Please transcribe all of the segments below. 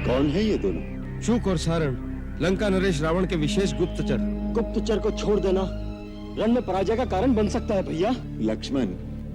कौन है ये दोनों? शुक और सारण, लंका नरेश रावण के विशेष गुप्तचर। गुप्तचर को छोड़ देना रण में पराजय का कारण बन सकता है भैया। लक्ष्मण,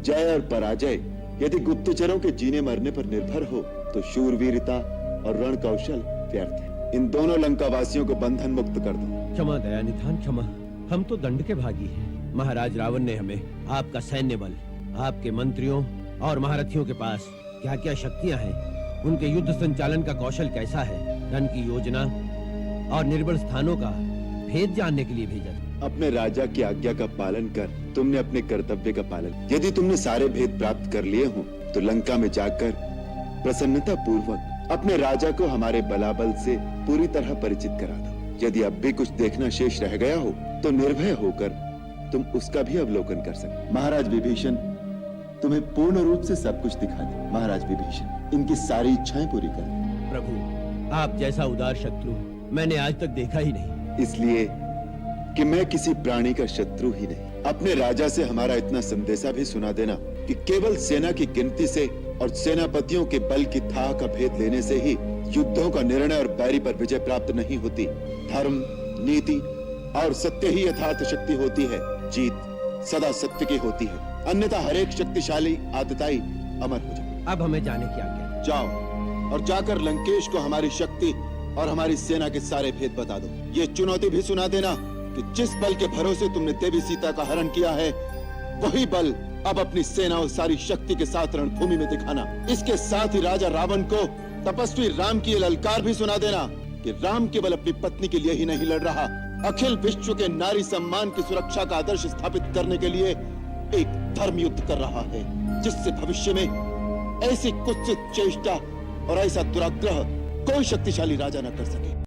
जय और पराजय यदि गुप्तचरों के जीने मरने पर निर्भर हो तो शूरवीरता और रण कौशल व्यर्थ है। इन दोनों लंकावासियों को बंधन मुक्त कर दो। क्षमा दयानिधान क्षमा, हम तो दंड के भागी हैं। महाराज रावण ने हमें आपका सैन्य बल, आपके मंत्रियों और महारथियों के पास क्या क्या शक्तियां हैं, उनके युद्ध संचालन का कौशल कैसा है, रण की योजना और निर्बल स्थानों का भेद जानने के लिए भेजा। अपने राजा की आज्ञा का पालन कर तुमने अपने कर्तव्य का पालन। यदि तुमने सारे भेद प्राप्त कर लिए हो तो लंका में जाकर प्रसन्नता पूर्वक अपने राजा को हमारे बलाबल से पूरी तरह परिचित करा दो। यदि अब भी कुछ देखना शेष रह गया हो तो निर्भय होकर तुम उसका भी अवलोकन कर सकते। महाराज विभीषण तुम्हें पूर्ण रूप से सब कुछ दिखा दे। महाराज विभीषण, इनकी सारी इच्छाएं पूरी कर दे। प्रभु, आप जैसा उदार शत्रु मैंने आज तक देखा ही नहीं। इसलिए कि मैं किसी प्राणी का शत्रु ही नहीं। अपने राजा से हमारा इतना संदेशा भी सुना देना कि केवल सेना की गिनती से और सेनापतियों के बल की थाह का भेद लेने से ही युद्धों का निर्णय और बैरी पर विजय प्राप्त नहीं होती। धर्म, नीति और सत्य ही यथार्थ शक्ति होती है। जीत सदा सत्य की होती है, अन्यथा हर एक शक्तिशाली आतताई अमर हो जाए। अब हमें जाने की आज्ञा। जाओ और जाकर लंकेश को हमारी शक्ति और हमारी सेना के सारे भेद बता दो। ये चुनौती भी सुना देना कि जिस बल के भरोसे तुमने देवी सीता का हरण किया है, वही बल अब अपनी सेना और सारी शक्ति के साथ रणभूमि में दिखाना। इसके साथ ही राजा रावण को तपस्वी राम की ये ललकार भी सुना देना कि राम केवल अपनी पत्नी के लिए ही नहीं लड़ रहा, अखिल विश्व के नारी सम्मान की सुरक्षा का आदर्श स्थापित करने के लिए एक धर्म युद्ध कर रहा है, जिससे भविष्य में ऐसी कुत्सित चेष्टा और ऐसा दुराग्रह कोई शक्तिशाली राजा न कर सके।